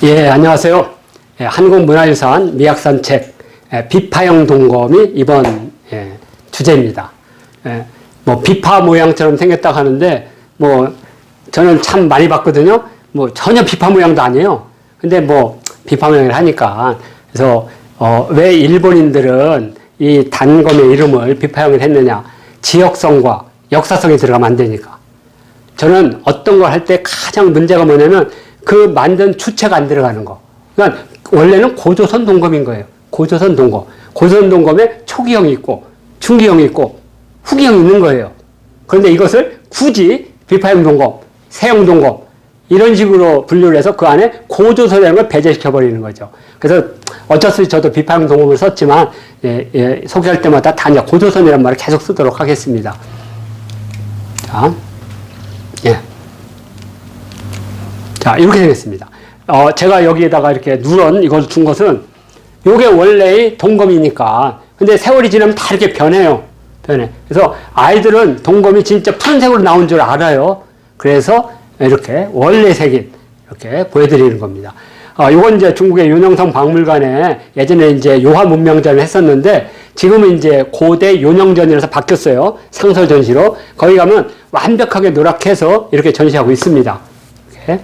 예, 안녕하세요. 예, 한국문화유산 미학산 책 비파형 동검이 이번 주제입니다. 뭐 비파 모양처럼 생겼다고 하는데 뭐 저는 참 많이 봤거든요. 뭐 전혀 비파 모양도 아니에요. 근데 뭐 비파 모양을 하니까 그래서 왜 일본인들은 이 단검의 이름을 비파형을 했느냐? 지역성과 역사성이 들어가면 안 되니까. 저는 어떤 걸 할 때 가장 문제가 뭐냐면 그 만든 주체가 안 들어가는 거. 그러니까 원래는 고조선 동검인 거예요. 고조선 동검. 고조선 동검에 초기형이 있고 중기형이 있고 후기형이 있는 거예요. 그런데 이것을 굳이 비파형 동검, 세형 동검 이런 식으로 분류를 해서 그 안에 고조선이라는 걸 배제시켜 버리는 거죠. 그래서 어쩔 수 없이 저도 비파형 동검을 썼지만 소개할 때마다 다 이제 고조선이라는 말을 계속 쓰도록 하겠습니다. 자, 자, 이렇게 생겼습니다. 제가 여기에다가 이렇게 누런 이걸 준 것은, 요게 원래의 동검이니까. 근데 세월이 지나면 다 이렇게 변해요. 변해. 그래서 아이들은 동검이 진짜 푸른색으로 나온 줄 알아요. 그래서 이렇게 원래 색인, 이렇게 보여드리는 겁니다. 요건 이제 중국의 윤영성 박물관에 예전에 이제 요하 문명전을 했었는데, 지금은 이제 고대 요령전이라서 바뀌었어요. 상설 전시로. 거기 가면 완벽하게 노랗게해서 이렇게 전시하고 있습니다. 이렇게.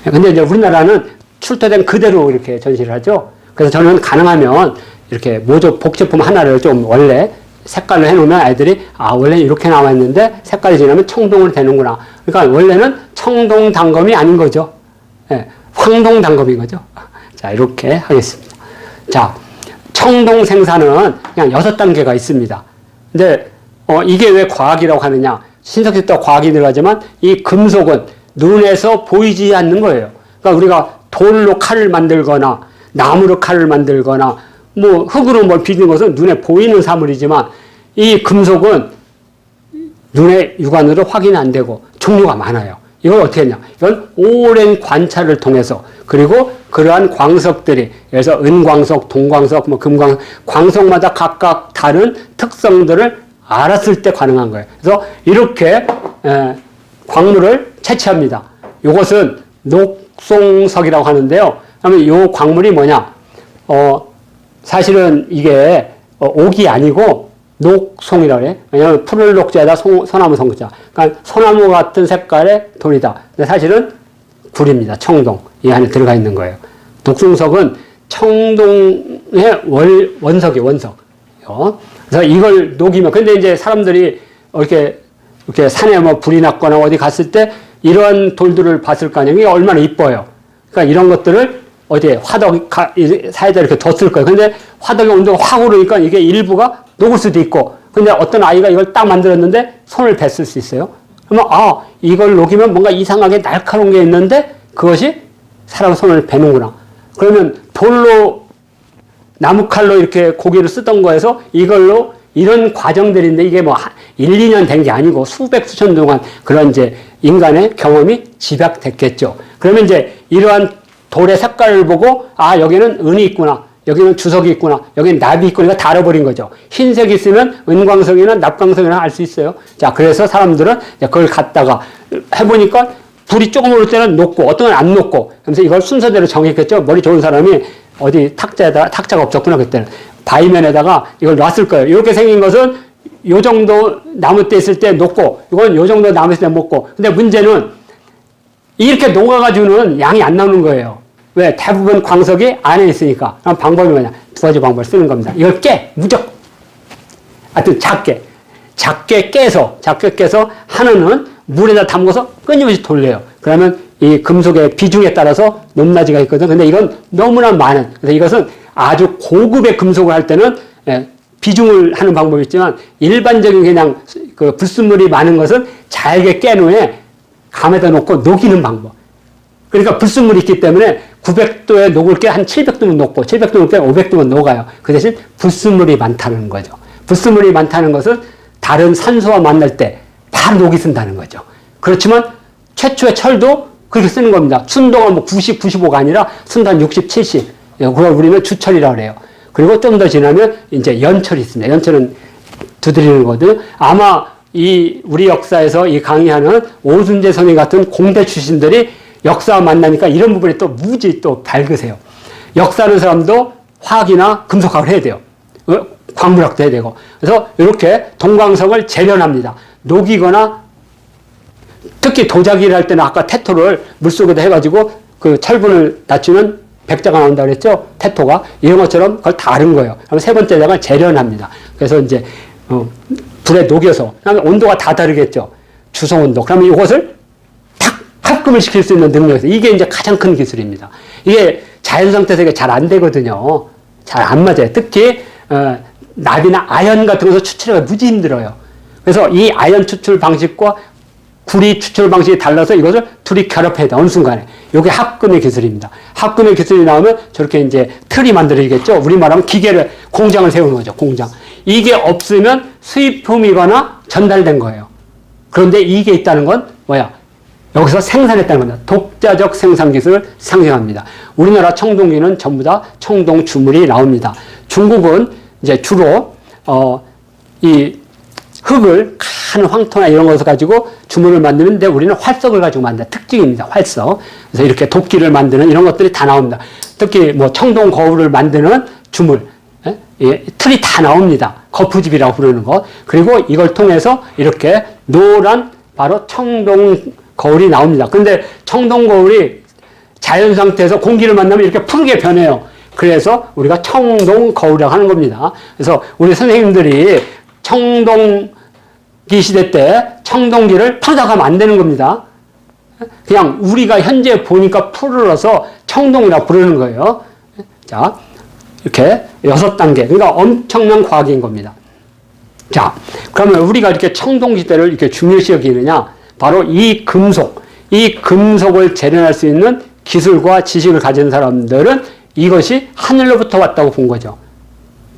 근데 이제 우리나라는 출토된 그대로 이렇게 전시를 하죠. 그래서 저는 가능하면 이렇게 모조 복제품 하나를 좀 원래 색깔로 해놓으면 아이들이 원래 이렇게 나와 있는데 색깔이 지나면 청동으로 되는구나. 그러니까 원래는 청동 단검이 아닌 거죠. 황동 단검인 거죠. 자, 이렇게 하겠습니다. 자, 청동 생산은 그냥 6단계가 있습니다. 근데 이게 왜 과학이라고 하느냐? 신석시도 과학이 들어가지만 이 금속은 눈에서 보이지 않는 거예요. 그러니까 우리가 돌로 칼을 만들거나 나무로 칼을 만들거나 뭐 흙으로 뭘 빚는 것은 눈에 보이는 사물이지만 이 금속은 눈의 육안으로 확인이 안 되고 종류가 많아요. 이걸 어떻게 했냐? 이건 오랜 관찰을 통해서, 그리고 그러한 광석들이, 그래서 은광석, 동광석, 뭐 금광석, 광석마다 각각 다른 특성들을 알았을 때 가능한 거예요. 그래서 이렇게 광물을 채취합니다. 이것은 녹송석이라고 하는데요. 그러면 이 광물이 뭐냐? 사실은 이게 옥이 아니고 녹송이라고 해요. 왜냐하면 푸를 녹자에다 소나무 성자. 그러니까 소나무 같은 색깔의 돌이다. 근데 사실은 굴입니다. 청동. 이 안에 들어가 있는 거예요. 녹송석은 청동의 원석이에요. 원석. 그래서 이걸 녹이면, 근데 이제 사람들이 이렇게 산에 뭐 불이 났거나 어디 갔을 때 이러한 돌들을 봤을 거 아니에요. 이게 얼마나 이뻐요. 그러니까 이런 것들을 어디에 화덕 사이에다 이렇게 뒀을 거예요. 근데 화덕의 온도가 확 오르니까 이게 일부가 녹을 수도 있고, 근데 어떤 아이가 이걸 딱 만들었는데 손을 뱄을 수 있어요. 그러면 이걸 녹이면 뭔가 이상하게 날카로운 게 있는데 그것이 사람 손을 베는구나. 그러면 돌로 나무칼로 이렇게 고기를 쓰던 거에서 이걸로 이런 과정들인데 이게 뭐 1, 2년 된 게 아니고 수백, 수천 동안 그런 이제 인간의 경험이 집약됐겠죠. 그러면 이제 이러한 돌의 색깔을 보고 여기는 은이 있구나. 여기는 주석이 있구나. 여기는 납이 있구나. 이거 다 알아버린 거죠. 흰색이 있으면 은광석이나 납광석이나 알 수 있어요. 자, 그래서 사람들은 그걸 갖다가 해보니까 불이 조금 오를 때는 녹고 어떤 건 안 녹고, 그래서 이걸 순서대로 정했겠죠. 머리 좋은 사람이 어디 탁자가 없었구나. 그때는 바위면에다가 이걸 놨을 거예요. 이렇게 생긴 것은 요 정도 나무 때 있을 때 녹고, 이건 요 정도 나무 있을 때 먹고. 근데 문제는 이렇게 녹아가지고는 양이 안 나오는 거예요. 왜? 대부분 광석이 안에 있으니까. 그럼 방법이 뭐냐? 2가지 방법을 쓰는 겁니다. 이걸 무조건. 하여튼 작게 깨서 하나는 물에다 담궈서 끊임없이 돌려요. 그러면 이 금속의 비중에 따라서 높낮이가 있거든. 근데 이건 너무나 많은. 그래서 이것은 아주 고급의 금속을 할 때는 비중을 하는 방법이 있지만, 일반적인 그냥 그 불순물이 많은 것은 잘게 깬 후에 감에다 놓고 녹이는 방법. 그러니까 불순물이 있기 때문에 900도에 녹을 게 한 700도면 녹고, 700도 녹을 게 500도면 녹아요. 그 대신 불순물이 많다는 거죠. 불순물이 많다는 것은 다른 산소와 만날 때 바로 녹이 쓴다는 거죠. 그렇지만 최초의 철도 그렇게 쓰는 겁니다. 순도가 뭐 90, 95가 아니라 순도 한 60, 70. 그걸 우리는 주철이라고 해요. 그리고 좀 더 지나면 이제 연철이 있습니다. 연철은 두드리는 거거든요. 아마 우리 역사에서 이 강의하는 오순재 선생 같은 공대 출신들이 역사와 만나니까 이런 부분이 또 무지 또 밝으세요. 역사하는 사람도 화학이나 금속학을 해야 돼요. 광물학도 해야 되고. 그래서 이렇게 동광석을 재련합니다. 녹이거나 특히 도자기를 할 때는 아까 테토를 물속에다 해가지고 그 철분을 낮추면 백자가 나온다고 그랬죠? 테토가. 이런 것처럼 그걸 다른 거예요. 그럼 세 번째 장을 재련합니다. 그래서 이제, 불에 녹여서. 그다음에 온도가 다 다르겠죠? 주소 온도. 그러면 이것을 탁 합금을 시킬 수 있는 능력이 있어요. 이게 이제 가장 큰 기술입니다. 이게 자연 상태에서 이게 잘 안 되거든요. 잘 안 맞아요. 특히, 납이나 아연 같은 것을 추출하기가 무지 힘들어요. 그래서 이 아연 추출 방식과 구리 추출 방식이 달라서 이것을 둘이 결합해야 돼. 어느 순간에. 이게 합금의 기술입니다. 합금의 기술이 나오면 저렇게 이제 틀이 만들어지겠죠. 우리말하면 기계를, 공장을 세우는 거죠. 공장. 이게 없으면 수입품이거나 전달된 거예요. 그런데 이게 있다는 건 뭐야? 여기서 생산했다는 겁니다. 독자적 생산 기술을 상징합니다. 우리나라 청동기는 전부 다 청동 주물이 나옵니다. 중국은 이제 주로, 이 흙을 큰 황토나 이런 것을 가지고 주물을 만드는데 우리는 활석을 가지고 만드는 특징입니다. 활석. 그래서 이렇게 도끼를 만드는 이런 것들이 다 나옵니다. 특히 뭐 청동 거울을 만드는 주물. 예, 틀이 다 나옵니다. 거푸집이라고 부르는 것. 그리고 이걸 통해서 이렇게 노란 바로 청동 거울이 나옵니다. 근데 청동 거울이 자연 상태에서 공기를 만나면 이렇게 푸르게 변해요. 그래서 우리가 청동 거울이라고 하는 겁니다. 그래서 우리 선생님들이 청동기 시대 때 청동기를 푸르다고 하면 안 되는 겁니다. 그냥 우리가 현재 보니까 푸르러서 청동이라고 부르는 거예요. 자, 이렇게 6단계. 그러니까 엄청난 과학인 겁니다. 자, 그러면 우리가 이렇게 청동시대를 이렇게 중요시 여기느냐? 바로 이 금속을 재련할 수 있는 기술과 지식을 가진 사람들은 이것이 하늘로부터 왔다고 본 거죠.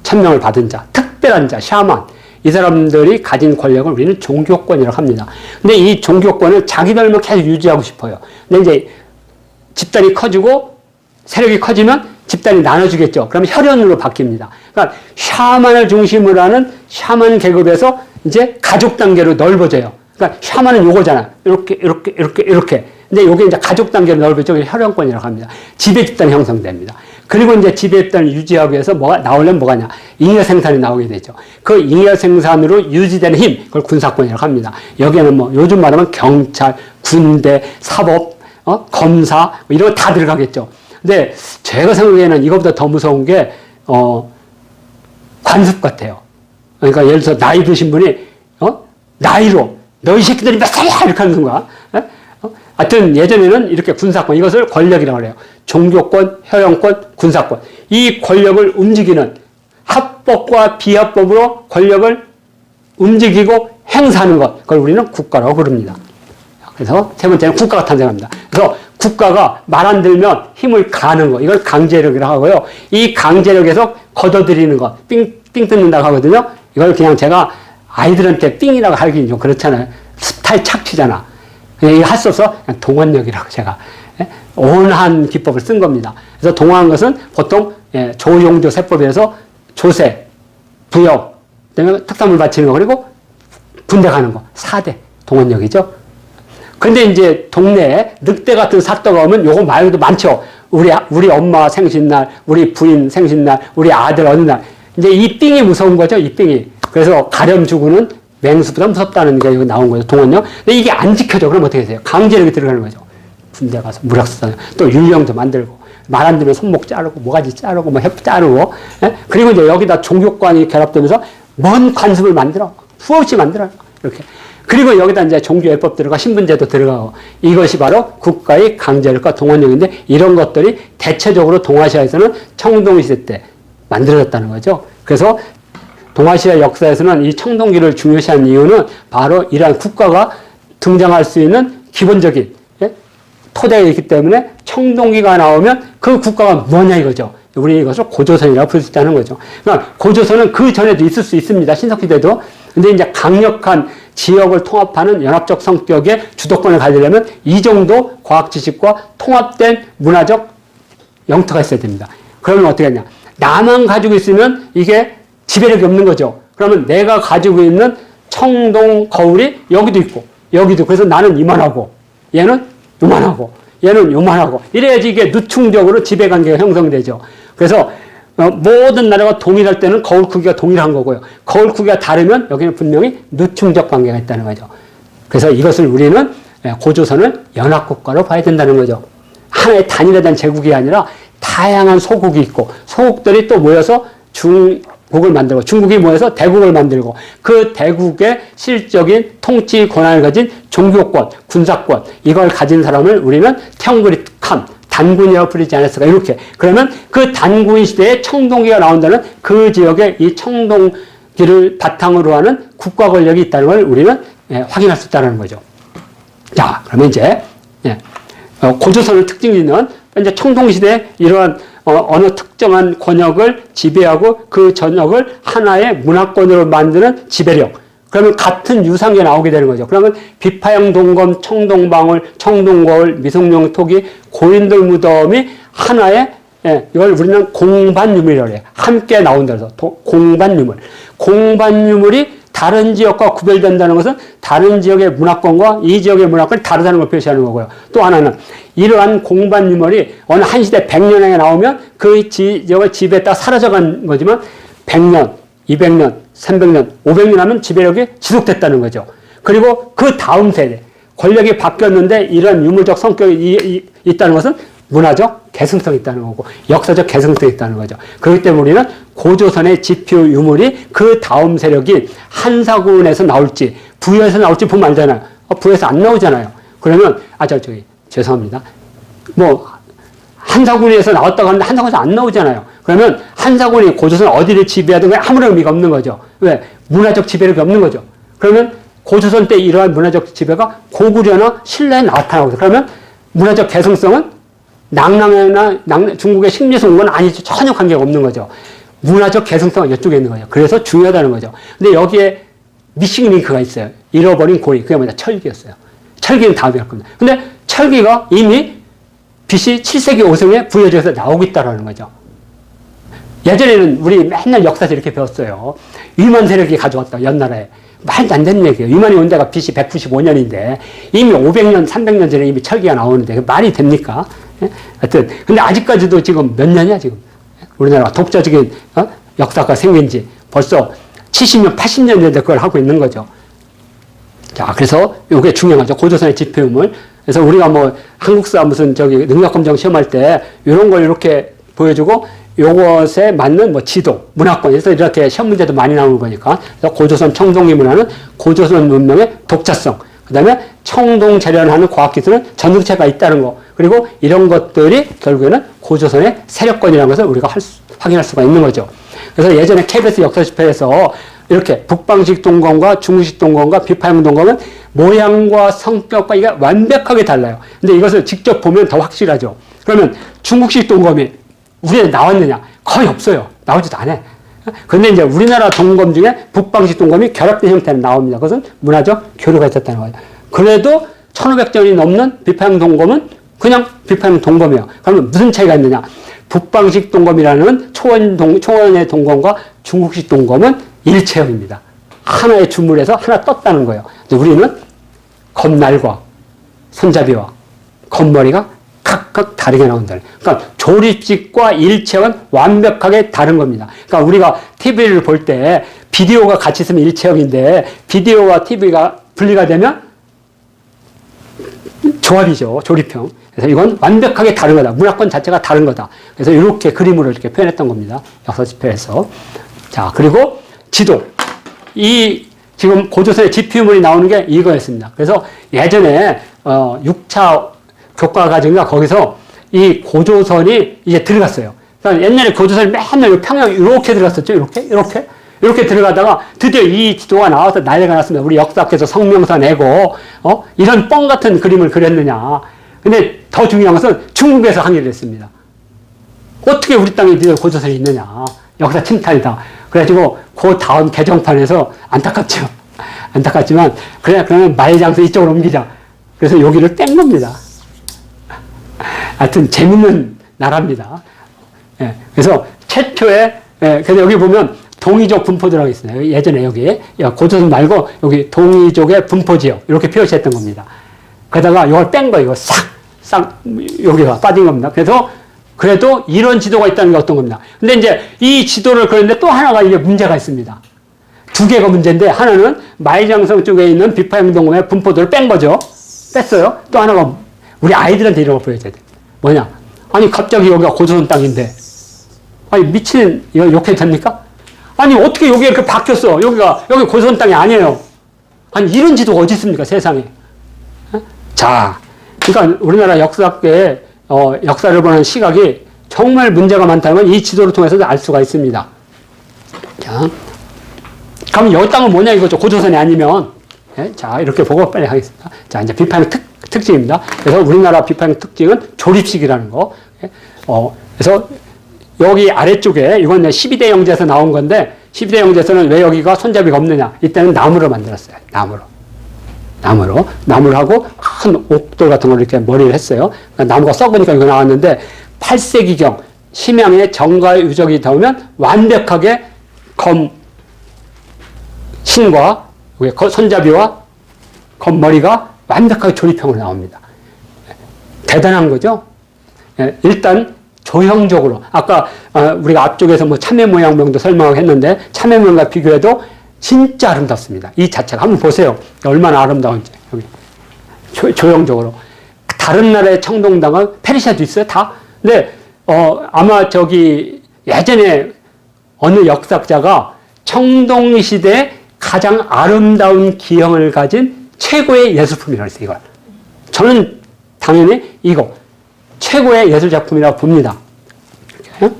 천명을 받은 자, 특별한 자, 샤만. 이 사람들이 가진 권력을 우리는 종교권이라고 합니다. 근데 이 종교권을 자기들만 계속 유지하고 싶어요. 근데 이제 집단이 커지고 세력이 커지면 집단이 나눠지겠죠. 그러면 혈연으로 바뀝니다. 그러니까 샤만을 중심으로 하는 샤만 계급에서 이제 가족 단계로 넓어져요. 그러니까 샤만은 요거잖아. 이렇게. 근데 요게 이제 가족 단계로 넓어져 혈연권이라고 합니다. 지배 집단이 형성됩니다. 그리고 이제 지배 집단을 유지하기 위해서 나오려면 뭐가냐? 잉여 생산이 나오게 되죠. 그 잉여 생산으로 유지되는 힘, 그걸 군사권이라고 합니다. 여기에는 뭐 요즘 말하면 경찰, 군대, 사법, 검사, 이런 거 다 들어가겠죠. 근데 제가 생각에는 이거보다 더 무서운 게, 관습 같아요. 그러니까 예를 들어서 나이 드신 분이, 나이로, 너희 새끼들이 몇 살이야! 이렇게 하는 거야. 하여튼 예전에는 이렇게 군사권, 이것을 권력이라고 그래요. 종교권, 혈연권, 군사권. 이 권력을 움직이는 합법과 비합법으로 권력을 움직이고 행사하는 것. 그걸 우리는 국가라고 부릅니다. 그래서 세 번째는 국가가 탄생합니다. 그래서 국가가 말 안 들면 힘을 가하는 거. 이걸 강제력이라고 하고요. 이 강제력에서 걷어들이는 것. 삥 뜯는다고 하거든요. 이걸 그냥 제가 아이들한테 삥이라고 하긴 좀 그렇잖아요. 스타일 착취잖아. 이거 할 수 없어? 그냥 동원력이라고 제가 온한 기법을 쓴 겁니다. 그래서 동원한 것은 보통 조용조 세법에서 조세, 부역, 그다음에 특산물 바치는 거, 그리고 군대 가는 거. 4대 동원력이죠. 근데 이제 동네에 늑대 같은 사또가 오면 요거 말고도 많죠. 우리 엄마 생신날, 우리 부인 생신날, 우리 아들 어느 날. 이제 이 삥이 무서운 거죠, 이 삥이. 그래서 가렴 주고는 맹수보다 무섭다는 게 여기 나온 거죠, 동원력. 근데 이게 안 지켜져. 그럼 어떻게 되세요? 강제력이 들어가는 거죠. 군대 가서 무력수단, 또 유령도 만들고, 말 안 들으면 손목 자르고, 모가지 자르고, 뭐 혓 자르고, 예? 그리고 이제 여기다 종교관이 결합되면서 먼 관습을 만들어. 수없이 만들어요. 이렇게. 그리고 여기다 이제 종교예법 들어가, 신분제도 들어가고, 이것이 바로 국가의 강제력과 동원력인데, 이런 것들이 대체적으로 동아시아에서는 청동시대 때 만들어졌다는 거죠. 그래서 동아시아 역사에서는 이 청동기를 중요시한 이유는 바로 이러한 국가가 등장할 수 있는 기본적인 토대가 있기 때문에 청동기가 나오면 그 국가가 뭐냐 이거죠. 우리 이것을 고조선이라고 부를 수 있다는 거죠. 그러니까 고조선은 그 전에도 있을 수 있습니다. 신석시대도. 근데 이제 강력한 지역을 통합하는 연합적 성격의 주도권을 가지려면 이 정도 과학 지식과 통합된 문화적 영토가 있어야 됩니다. 그러면 어떻게 하냐. 나만 가지고 있으면 이게 지배력이 없는 거죠. 그러면 내가 가지고 있는 청동 거울이 여기도 있고, 여기도. 그래서 나는 이만하고, 얘는 요만하고, 얘는 요만하고. 이래야지 이게 누충적으로 지배관계가 형성되죠. 그래서 모든 나라가 동일할 때는 거울 크기가 동일한 거고요. 거울 크기가 다르면 여기는 분명히 누충적 관계가 있다는 거죠. 그래서 이것을 우리는 고조선을 연합국가로 봐야 된다는 거죠. 하나의 단일화된 제국이 아니라 다양한 소국이 있고 소국들이 또 모여서 중국을 만들고 중국이 모여서 대국을 만들고 그 대국의 실적인 통치 권한을 가진 종교권, 군사권 이걸 가진 사람을 우리는 태ong그리칸 단군이라고 부르지 않았을까 이렇게. 그러면 그 단군 시대에 청동기가 나온다는 그 지역에 이 청동기를 바탕으로 하는 국가 권력이 있다는 걸 우리는 확인할 수 있다는 거죠. 자, 그러면 이제 고조선의 특징이 있는 이제 청동시대에 이러한 어느 특정한 권역을 지배하고 그 전역을 하나의 문화권으로 만드는 지배력. 그러면 같은 유상이 나오게 되는 거죠. 그러면 비파형 동검, 청동방울, 청동거울, 미송령 토기, 고인돌 무덤이 하나의 이걸 우리는 공반유물이라고 해요. 함께 나온다 해서 공반유물. 공반유물이 다른 지역과 구별된다는 것은 다른 지역의 문화권과 이 지역의 문화권이 다르다는 걸 표시하는 거고요. 또 하나는 이러한 공반유물이 어느 한 시대 100년에 나오면 그 지역을 지배했다 사라져간 거지만 100년, 200년, 300년, 500년 하면 지배력이 지속됐다는 거죠. 그리고 그 다음 세대, 권력이 바뀌었는데 이런 유물적 성격이 있다는 것은 문화적 개성성이 있다는 거고 역사적 개성성이 있다는 거죠. 그렇기 때문에 우리는 고조선의 지표 유물이 그 다음 세력인 한사군에서 나올지 부여에서 나올지 보면 알잖아요. 부여에서 안 나오잖아요. 그러면 죄송합니다. 뭐 한사군에서 나왔다고 하는데 한사군에서 안 나오잖아요. 그러면 한사군이 고조선 어디를 지배하든 아무런 의미가 없는 거죠. 왜? 문화적 지배력이 없는 거죠. 그러면 고조선 때 이러한 문화적 지배가 고구려나 신라에 나타나고 있어요. 그러면 문화적 개성성은 낭랑이나 중국의 식민성은 아니죠. 전혀 관계가 없는 거죠. 문화적 개성성은 이쪽에 있는 거죠. 그래서 중요하다는 거죠. 근데 여기에 미싱 링크가 있어요. 잃어버린 고리. 그게 뭐냐? 철기였어요. 철기는 다음에 할 겁니다. 근데 철기가 이미 BC 7세기 5세기에 부여져서 나오고 있다는 거죠. 예전에는 우리 맨날 역사에서 이렇게 배웠어요. 위만 세력이 가져왔다, 연나라에. 말도 안 되는 얘기예요. 위만이 온 데가 BC 195년인데 이미 500년, 300년 전에 이미 철기가 나오는데 말이 됩니까? 하여튼 근데 아직까지도 지금 몇 년이야 지금 우리나라가 독자적인 역사가 생긴 지 벌써 70년, 80년 전에 그걸 하고 있는 거죠. 자, 그래서 이게 중요하죠. 고조선의 지표유물. 그래서 우리가 뭐 한국사 무슨 능력검정 시험할 때 이런 걸 이렇게 보여주고 요것에 맞는 뭐 지도, 문화권에서 이렇게 시험 문제도 많이 나오는 거니까. 그래서 고조선 청동기 문화는 고조선 문명의 독자성. 그 다음에 청동 재련하는 과학기술은 전능체가 있다는 거. 그리고 이런 것들이 결국에는 고조선의 세력권이라는 것을 우리가 확인할 수가 있는 거죠. 그래서 예전에 KBS 역사집회에서 이렇게 북방식 동검과 중국식 동검과 비파형 동검은 모양과 성격과 이게 완벽하게 달라요. 근데 이것을 직접 보면 더 확실하죠. 그러면 중국식 동검이 우리에 나왔느냐? 거의 없어요. 나오지도 않아. 그런데 이제 우리나라 동검 중에 북방식 동검이 결합된 형태는 나옵니다. 그것은 문화적 교류가 있었다는 거예요. 그래도 1500전이 넘는 비파형 동검은 그냥 비파형 동검이에요. 그러면 무슨 차이가 있느냐? 북방식 동검이라는 초원의 동검과 중국식 동검은 일체형입니다. 하나의 주물에서 하나 떴다는 거예요. 우리는 겉날과 손잡이와 겉머리가 각각 다르게 나온다. 그러니까 조립식과 일체형은 완벽하게 다른 겁니다. 그러니까 우리가 TV를 볼 때 비디오가 같이 있으면 일체형인데 비디오와 TV가 분리가 되면 조합이죠. 조립형. 그래서 이건 완벽하게 다른 거다. 문화권 자체가 다른 거다. 그래서 이렇게 그림으로 이렇게 표현했던 겁니다. 역사집회에서. 자, 그리고 지도. 이 지금 고조선의 지표물이 나오는 게 이거였습니다. 그래서 예전에 6차 교과 과정인가 거기서 이 고조선이 이제 들어갔어요. 그러니까 옛날에 고조선이 맨날 평양 이렇게 들어갔었죠. 이렇게 들어가다가 드디어 이 지도가 나와서 난리가 났습니다. 우리 역사학에서 성명서 내고 이런 뻥 같은 그림을 그렸느냐. 근데 더 중요한 것은 중국에서 항의를 했습니다. 어떻게 우리 땅에 고조선이 있느냐. 역사 침탈이다. 그래가지고 그 다음 개정판에서 안타깝죠. 안타깝지만 그러면 말장소 이쪽으로 옮기자. 그래서 여기를 뺀 겁니다. 하여튼 재밌는 나라입니다. 예, 그래서 최초의 그래서 여기 보면 동이족 분포지라고 있어요. 예전에 여기 고조선 말고 여기 동이족의 분포지역 이렇게 표시했던 겁니다. 그러다가 이걸 뺀 거예요. 싹 딱 여기가 빠진 겁니다. 그래서 그래도 이런 지도가 있다는 게 어떤 겁니다. 근데 이제 이 지도를 그렸는데 또 하나가 이게 문제가 있습니다. 두 개가 문제인데 하나는 마이장성 쪽에 있는 비파형동금의 분포도를 뺀 거죠. 뺐어요. 또 하나가 우리 아이들한테 이런 거 보여줘야 돼. 뭐냐? 아니 갑자기 여기가 고조선 땅인데 아니 미친 이거 욕해도 됩니까? 아니 어떻게 여기가 이렇게 바뀌었어? 여기 고조선 땅이 아니에요. 아니 이런 지도가 어디 있습니까 세상에? 자, 그러니까 우리나라 역사학계의 역사를 보는 시각이 정말 문제가 많다면 이 지도를 통해서도 알 수가 있습니다. 자, 그럼 여기 땅은 뭐냐 이거죠. 고조선이 아니면. 네? 자, 이렇게 보고 빨리 하겠습니다. 자, 이제 비파형 특징입니다. 그래서 우리나라 비파형 특징은 조립식이라는 거. 네? 그래서 여기 아래쪽에 이건 12대 영재에서 나온 건데 12대 영재에서는 왜 여기가 손잡이가 없느냐. 이때는 나무로 만들었어요. 나무로 하고 큰 옥돌 같은 걸 이렇게 머리를 했어요. 그러니까 나무가 썩으니까 이거 나왔는데 8세기경 심양의 정과 유적이 닿으면 완벽하게 신과 손잡이와 검머리가 완벽하게 조립형으로 나옵니다. 대단한 거죠. 일단 조형적으로 아까 우리가 앞쪽에서 뭐 참외 모양명도 설명을 했는데 참외 모양과 비교해도 진짜 아름답습니다. 이 자체가 한번 보세요. 얼마나 아름다운지. 여기 조형적으로 다른 나라의 청동당은 페르시아도 있어요. 다. 근데 아마 저기 예전에 어느 역사학자가 청동시대 가장 아름다운 기형을 가진 최고의 예술품이라고 했어요. 이걸. 저는 당연히 이거 최고의 예술작품이라고 봅니다. 이렇게.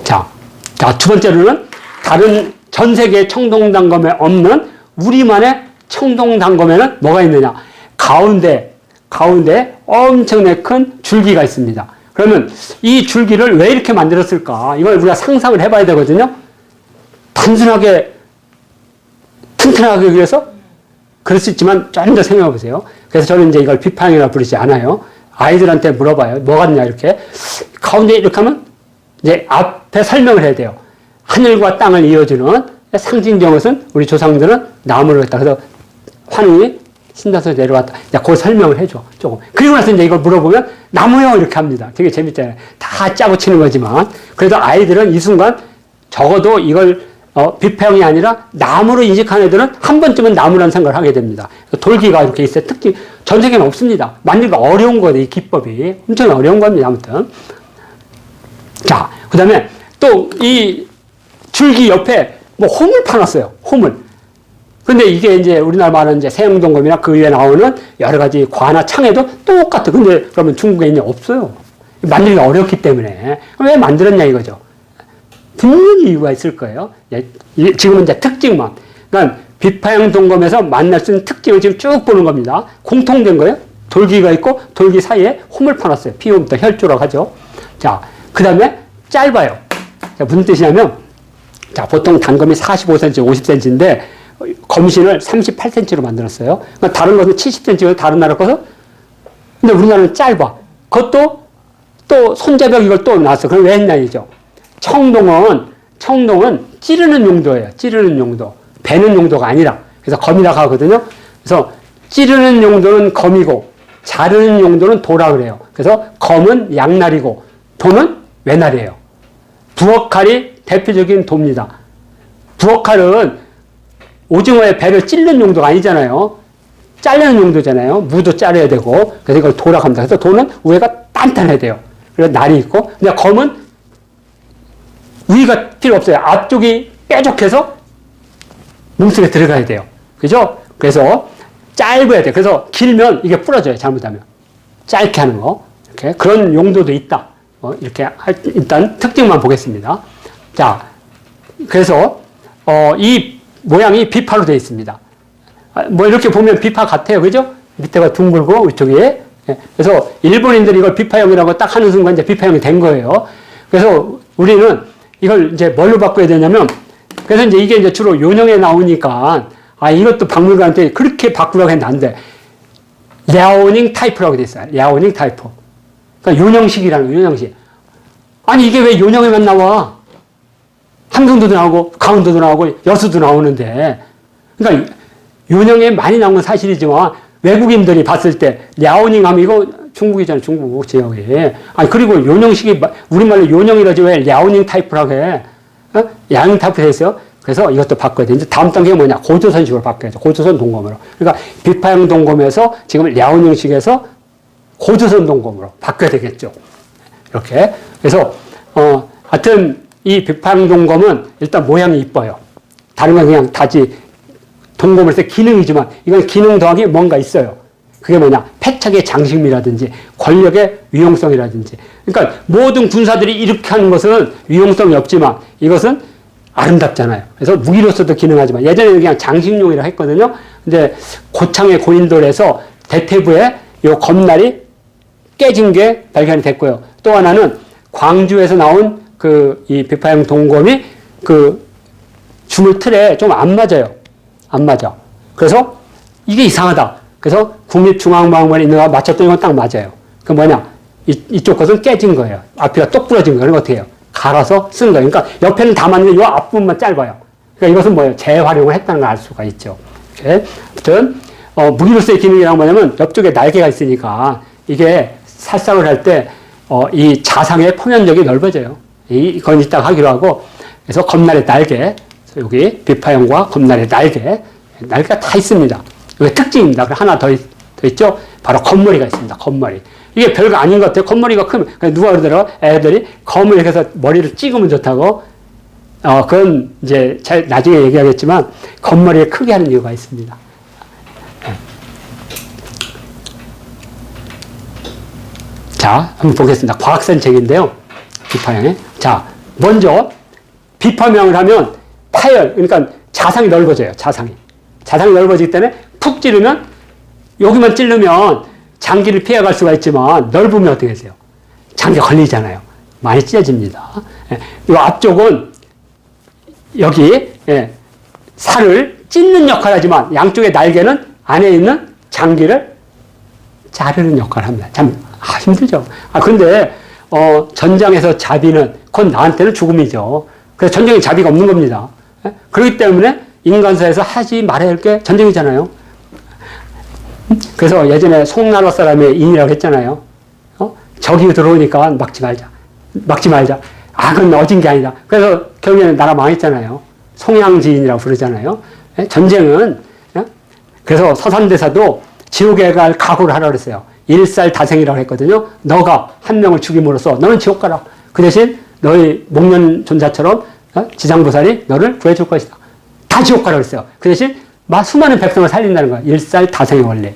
자, 두 번째로는 다른 전 세계 청동단검에 없는 우리만의 청동단검에는 뭐가 있느냐. 가운데 엄청나게 큰 줄기가 있습니다. 그러면 이 줄기를 왜 이렇게 만들었을까? 이걸 우리가 상상을 해봐야 되거든요. 단순하게 튼튼하게 위해서 그럴 수 있지만 좀 더 생각해 보세요. 그래서 저는 이제 이걸 비파형이라고 부르지 않아요. 아이들한테 물어봐요. 뭐 같냐 이렇게. 가운데 이렇게 하면 이제 앞에 설명을 해야 돼요. 하늘과 땅을 이어주는 상징적 것은 우리 조상들은 나무를 했다. 그래서 환웅이 신다서 내려왔다. 그걸 설명을 해줘. 조금. 그리고 나서 이제 이걸 물어보면 나무요 이렇게 합니다. 되게 재밌잖아요. 다 짜고 치는 거지만 그래도 아이들은 이 순간 적어도 이걸 비파형이 아니라 나무로 인식한 애들은 한 번쯤은 나무라는 생각을 하게 됩니다. 돌기가 이렇게 있어요. 특징 전 세계는 없습니다. 만들기가 어려운 거예요. 이 기법이 엄청 어려운 겁니다. 아무튼 자, 그 다음에 또 이 줄기 옆에 뭐 홈을 파놨어요. 홈을. 근데 이게 이제 우리나라 말하는 이제 세영동검이나 그 위에 나오는 여러 가지 과나 창에도 똑같아. 근데 그러면 중국에 있냐? 없어요. 만들기가 어렵기 때문에. 왜 만들었냐 이거죠. 분명히 이유가 있을 거예요. 지금은 이제 특징만. 그러니까 비파형 동검에서 만날 수 있는 특징을 지금 쭉 보는 겁니다. 공통된 거예요. 돌기가 있고 돌기 사이에 홈을 파놨어요. 피움부터 혈조라고 하죠. 자, 그 다음에 짧아요. 자, 무슨 뜻이냐면, 자, 보통 단검이 45cm, 50cm인데, 검신을 38cm로 만들었어요. 그러니까 다른 것은 70cm고 다른 나라 것은. 근데 우리나라는 짧아. 그것도 또 손자벽 이걸 또 놨어. 그럼 왜 했냐, 이죠. 청동은 찌르는 용도예요. 찌르는 용도. 베는 용도가 아니라. 그래서 검이라고 하거든요. 그래서 찌르는 용도는 검이고, 자르는 용도는 도라 그래요. 그래서 검은 양날이고, 도는 외날이에요. 부엌칼이 대표적인 도입니다. 부엌칼은 오징어의 배를 찔는 용도가 아니잖아요. 자르는 용도잖아요. 무도 자르야 되고. 그래서 이걸 도라고 합니다. 그래서 도는 위가 단단해야 돼요. 그래서 날이 있고. 근데 검은 위가 필요 없어요. 앞쪽이 뾰족해서 몸속에 들어가야 돼요. 그죠? 그래서 짧아야 돼요. 그래서 길면 이게 부러져요. 잘못하면. 짧게 하는 거. 이렇게. 그런 용도도 있다. 이렇게 일단 특징만 보겠습니다. 자, 그래서 이 모양이 비파로 되어 있습니다. 뭐 이렇게 보면 비파 같아요, 그죠? 밑에가 둥글고 이쪽에. 그래서 일본인들이 이걸 비파형이라고 딱 하는 순간 이제 비파형이 된 거예요. 그래서 우리는 이걸 이제 뭘로 바꿔야 되냐면, 그래서 이제 이게 이제 주로 요령에 나오니까 이것도 박물관한테 그렇게 바꾸라고 했는데 안 돼. 랴오닝 타이프라고 돼 있어요. 랴오닝 타이프. 그러니까 요령식이라는 거예요, 요령식. 아니, 이게 왜 요령에만 나와? 함경도도 나오고, 강원도도 나오고, 여수도 나오는데. 그러니까 요령에 많이 나온 건 사실이지만, 외국인들이 봤을 때 랴오닝 하면 이거 중국이잖아요. 중국 지역에. 아니 그리고 요령식이 우리말로 요령이라지 왜 랴오닝 타입이라고 해? 랴오닝 타입이 됐어요. 그래서 이것도 바꿔야 돼. 이제 다음 단계가 뭐냐? 고조선식으로 바꿔야죠. 고조선 동검으로. 그러니까 비파형 동검에서 지금 랴오닝식에서 고조선 동검으로 바꿔야 되겠죠. 이렇게. 그래서 하여튼 이 비파형 동검은 일단 모양이 이뻐요. 다른 건 그냥 다지 동검을 때 기능이지만 이건 기능 더하기 뭔가 있어요. 그게 뭐냐? 패착의 장식미라든지 권력의 위용성이라든지. 그러니까 모든 군사들이 이렇게 하는 것은 위용성이 없지만 이것은 아름답잖아요. 그래서 무기로서도 기능하지만 예전에는 그냥 장식용이라 했거든요. 근데 고창의 고인돌에서 대퇴부에 요 검날이 깨진 게 발견이 됐고요. 또 하나는 광주에서 나온 이 비파형 동검이 주물 틀에 좀 안 맞아요. 안 맞아. 그래서 이게 이상하다. 그래서 국립중앙박물관에 있는 거 맞췄더니 이건 딱 맞아요. 그 뭐냐? 이쪽 것은 깨진 거예요. 앞이가 똑 부러진 거예요. 그럼 어떻게 해요? 갈아서 쓴 거예요. 그러니까 옆에는 다 맞는데 이 앞부분만 짧아요. 그러니까 이것은 뭐예요? 재활용을 했다는 걸 알 수가 있죠. 이렇게. 아무튼, 무기로서의 기능이란 뭐냐면 옆쪽에 날개가 있으니까 이게 살상을 할 때, 이 자상의 포면력이 넓어져요. 이건 이따가 하기로 하고, 그래서 검날의 날개, 여기 비파형과 검날의 날개가 다 있습니다. 이게 특징입니다. 하나 더 있죠? 바로 겉머리가 있습니다. 겉머리. 이게 별거 아닌 것 같아요. 겉머리가 크면. 누가 그러더라고? 애들이 검을 이렇게 해서 머리를 찍으면 좋다고. 그건 이제 나중에 얘기하겠지만, 겉머리를 크게 하는 이유가 있습니다. 자, 한번 보겠습니다. 과학산 책인데요. 비파형에. 자, 먼저, 비파형을 하면 파열, 그러니까 자상이 넓어져요. 자상이 넓어지기 때문에 푹 찌르면, 여기만 찌르면 장기를 피해갈 수가 있지만 넓으면 어떻게 되세요? 장기가 걸리잖아요. 많이 찢어집니다. 이 앞쪽은 여기 살을 찢는 역할을 하지만 양쪽의 날개는 안에 있는 장기를 자르는 역할을 합니다. 참 힘들죠. 근데 전장에서 자비는 곧 나한테는 죽음이죠. 그래서 전쟁에 자비가 없는 겁니다. 그렇기 때문에 인간사에서 하지 말아야 할 게 전쟁이잖아요. 그래서 예전에 송나라 사람의 인이라고 했잖아요. 적이 들어오니까 막지 말자. 그건 어진 게 아니다. 그래서 결국에는 나라 망했잖아요. 송양지인이라고 부르잖아요. 전쟁은, 그래서 서산대사도 지옥에 갈 각오를 하라고 그랬어요. 일살다생이라고 했거든요. 너가 한 명을 죽임으로써 너는 지옥 가라. 그 대신 너의 목련 존자처럼 지상보살이 너를 구해줄 것이다. 다 지옥 가라 그랬어요. 그 대신 수많은 백성을 살린다는 거야. 일살다생의 원리.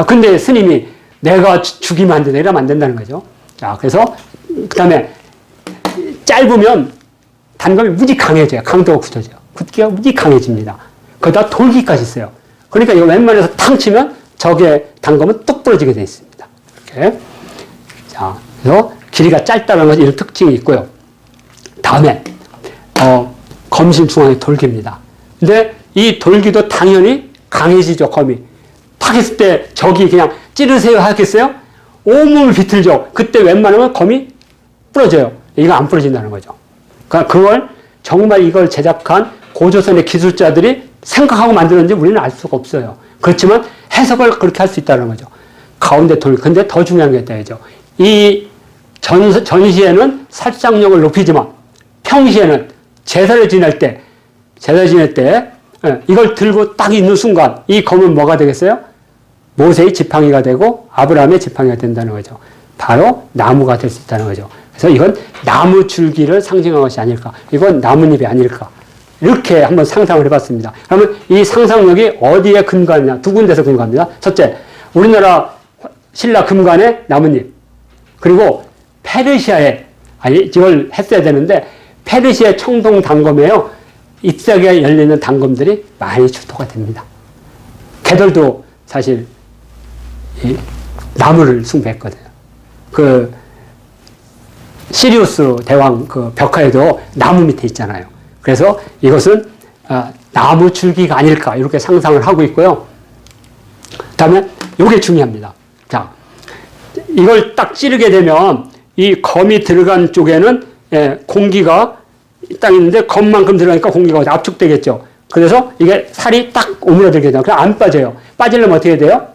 근데 스님이 내가 죽이면 안 된다. 이러면 안 된다는 거죠. 자, 그래서 그 다음에 짧으면 단검이 무지 강해져요. 강도가 굳어져요. 굳기가 무지 강해집니다. 거기다 돌기까지 있어요. 그러니까 이거 웬만해서 탕 치면 적의 단검은 뚝 부러지게 되어 있습니다. 이렇게. 자, 그래서 길이가 짧다는 것이 이런 특징이 있고요. 다음에, 검심 중앙에 돌기입니다. 근데 이 돌기도 당연히 강해지죠, 검이. 탁 했을 때 적이 그냥 찌르세요 하겠어요? 온몸을 비틀죠. 그때 웬만하면 검이 부러져요. 이거 안 부러진다는 거죠. 그러니까 그걸 정말 이걸 제작한 고조선의 기술자들이 생각하고 만들었는지 우리는 알 수가 없어요. 그렇지만 해석을 그렇게 할 수 있다는 거죠. 가운데 돌, 근데 더 중요한 게 있다죠. 이 전시에는 살상력을 높이지만 평시에는 제사를 지낼 때 이걸 들고 딱 있는 순간 이 검은 뭐가 되겠어요? 모세의 지팡이가 되고 아브라함의 지팡이가 된다는 거죠. 바로 나무가 될 수 있다는 거죠. 그래서 이건 나무 줄기를 상징한 것이 아닐까. 이건 나뭇잎이 아닐까. 이렇게 한번 상상을 해봤습니다. 그러면 이 상상력이 어디에 근거하느냐? 두 군데서 근거합니다. 첫째, 우리나라 신라 금관의 나뭇잎. 그리고 페르시아에, 이걸 했어야 되는데, 페르시아 청동 단검에요. 잎사귀가 열리는 단검들이 많이 출토가 됩니다. 개들도 사실 이 나무를 숭배했거든요. 시리우스 대왕 벽화에도 나무 밑에 있잖아요. 그래서 이것은 나무 줄기가 아닐까 이렇게 상상을 하고 있고요. 다음에 이게 중요합니다. 자, 이걸 딱 찌르게 되면 이 검이 들어간 쪽에는 공기가 딱 있는데 검만큼 들어가니까 공기가 압축되겠죠. 그래서 이게 살이 딱 오므라들게 돼요. 그냥 안 빠져요. 빠지려면 어떻게 돼요?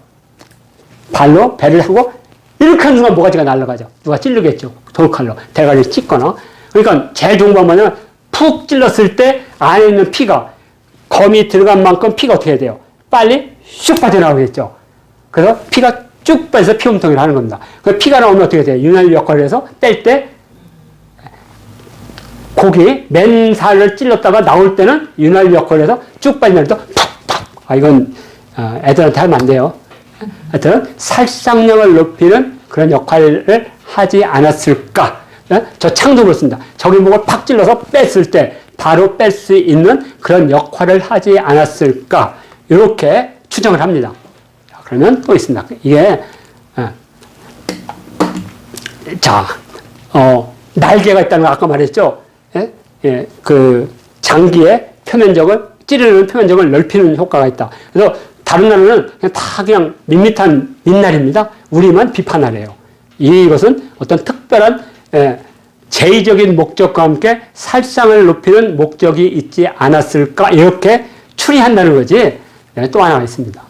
발로 배를 하고 이렇게 하는 순간 모가지가 날아가죠. 누가 찌르겠죠. 돌칼로 대가리를 찢거나. 그러니까 제일 좋은 방법은 푹 찔렀을 때 안에 있는 피가 검이 들어간 만큼 피가 어떻게 해야 돼요? 빨리 슉 빠져나오겠죠. 그래서 피가 쭉 빠져서 피움통이를 하는 겁니다. 그 피가 나오면 어떻게 돼요? 윤활유 역할을 해서 뺄 때 고기 맨살을 찔렀다가 나올 때는 윤활유 역할을 해서 쭉 빠지면 또 팍팍. 이건 애들한테 하면 안 돼요. 하여튼 살상력을 높이는 그런 역할을 하지 않았을까. 저 창조를 씁니다. 저기 목을 팍 찔러서 뺐을 때 바로 뺄 수 있는 그런 역할을 하지 않았을까. 이렇게 추정을 합니다. 그러면 또 있습니다. 이게 날개가 있다는 거 아까 말했죠. 그 장기의 표면적을 찌르는 표면적을 넓히는 효과가 있다. 그래서 다른 나라는 그냥 다 그냥 밋밋한 민날입니다. 우리만 비판하래요. 이것은 어떤 특별한 제의적인 목적과 함께 살상을 높이는 목적이 있지 않았을까 이렇게 추리한다는 거지. 또 하나가 있습니다.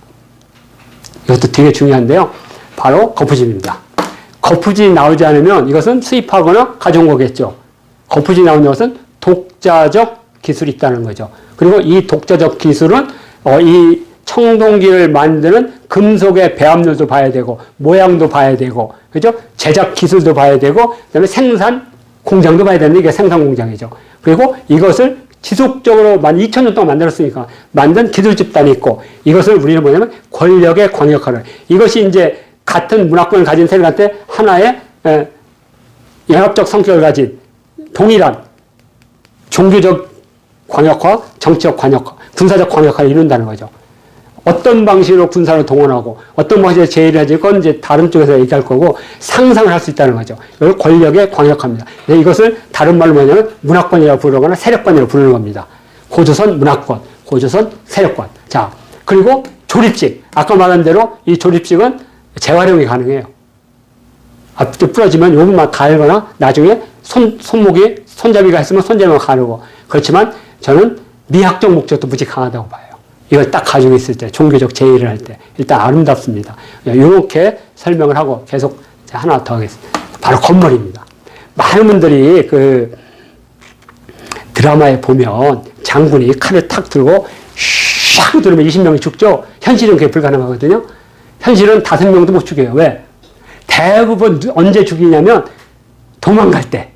이것도 되게 중요한데요. 바로 거푸집입니다. 거푸집이 나오지 않으면 이것은 수입하거나 가져온 거겠죠. 거푸집이 나오는 것은 독자적 기술이 있다는 거죠. 그리고 이 독자적 기술은 이 청동기를 만드는 금속의 배합률도 봐야 되고 모양도 봐야 되고 그죠? 제작 기술도 봐야 되고 그다음에 생산 공장도 봐야 되는데 이게 생산 공장이죠. 그리고 이것을 지속적으로 2000년 동안 만들었으니까 만든 기술 집단이 있고 이것을 우리는 뭐냐면 권력의 광역화를 이것이 이제 같은 문화권을 가진 세력한테 하나의 연합적 성격을 가진 동일한 종교적 광역화, 정치적 광역화, 군사적 광역화를 이룬다는 거죠. 어떤 방식으로 군사를 동원하고 어떤 방식으로 제의를 하지 그건 이제 다른 쪽에서 얘기할 거고 상상을 할 수 있다는 거죠. 이걸 권력의 광역화입니다. 이것을 다른 말로 뭐냐면 문화권이라고 부르거나 세력권이라고 부르는 겁니다. 고조선 문화권, 고조선 세력권. 자, 그리고 조립식. 아까 말한 대로 이 조립식은 재활용이 가능해요. 앞뒤 부러지면 요것만 갈거나 나중에 손잡이가 했으면 손잡이만 가르고 그렇지만 저는 미학적 목적도 무지 강하다고 봐요. 이걸 딱 가지고 있을 때, 종교적 제의를 할 때, 일단 아름답습니다. 이렇게 설명을 하고 계속 하나 더 하겠습니다. 바로 건물입니다. 많은 분들이 그 드라마에 보면 장군이 칼을 탁 들고 샥 들으면 20명이 죽죠? 현실은 그게 불가능하거든요? 현실은 5명도 못 죽여요. 왜? 대부분 언제 죽이냐면 도망갈 때.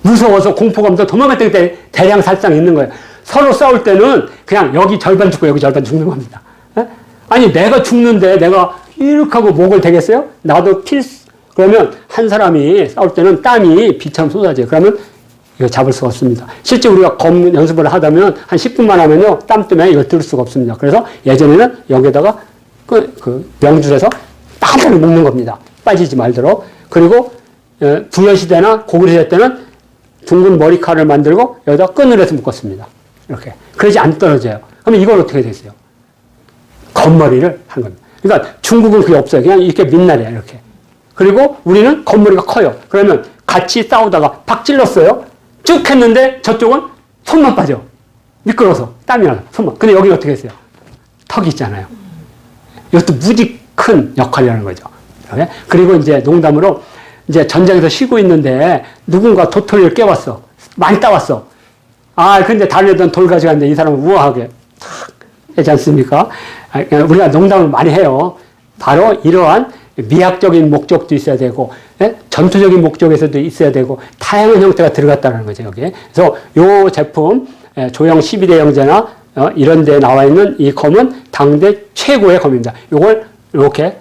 무서워서 공포감도 도망갈 때 대량 살상이 있는 거예요. 서로 싸울 때는 그냥 여기 절반 죽고 여기 절반 죽는 겁니다. 아니 내가 죽는데 내가 이렇게 하고 목을 대겠어요? 나도 그러면 한 사람이 싸울 때는 땀이 비처럼 쏟아져요. 그러면 이거 잡을 수가 없습니다. 실제 우리가 검 연습을 하다면 한 10분만 하면요 땀 때문에 이걸 들을 수가 없습니다. 그래서 예전에는 여기다가 그 명줄에서 땀을 묶는 겁니다. 빠지지 말도록. 그리고 부여시대나 고구려시대 때는 둥근 머리칼을 만들고 여기다 끈을 해서 묶었습니다. 이렇게. 그러지 안 떨어져요. 그러면 이걸 어떻게 됐어요? 겉머리를 한 겁니다. 그러니까 중국은 그게 없어요. 그냥 이렇게 민날이야, 이렇게. 그리고 우리는 겉머리가 커요. 그러면 같이 싸우다가 팍 찔렀어요. 쭉 했는데 저쪽은 손만 빠져. 미끄러워서. 땀이 나서 손만. 근데 여기 어떻게 했어요? 턱이 있잖아요. 이것도 무지 큰 역할이라는 거죠. 그리고 이제 농담으로 이제 전장에서 쉬고 있는데 누군가 도토리를 깨웠어. 많이 따왔어. 근데 다른 애들은 돌 가져갔는데 이 사람은 우아하게 탁 하지 않습니까? 우리가 농담을 많이 해요. 바로 이러한 미학적인 목적도 있어야 되고, 전투적인 목적에서도 있어야 되고, 다양한 형태가 들어갔다는 거죠, 여기에. 그래서 요 제품, 조형 12대 영재나 이런 데 나와 있는 이 검은 당대 최고의 검입니다. 요걸 이렇게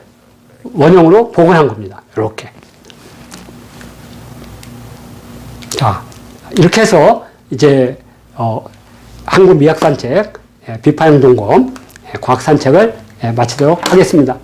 원형으로 복원한 겁니다. 이렇게. 자, 이렇게 해서 이제 한국미학산책, 비파형동검 과학산책을 마치도록 하겠습니다.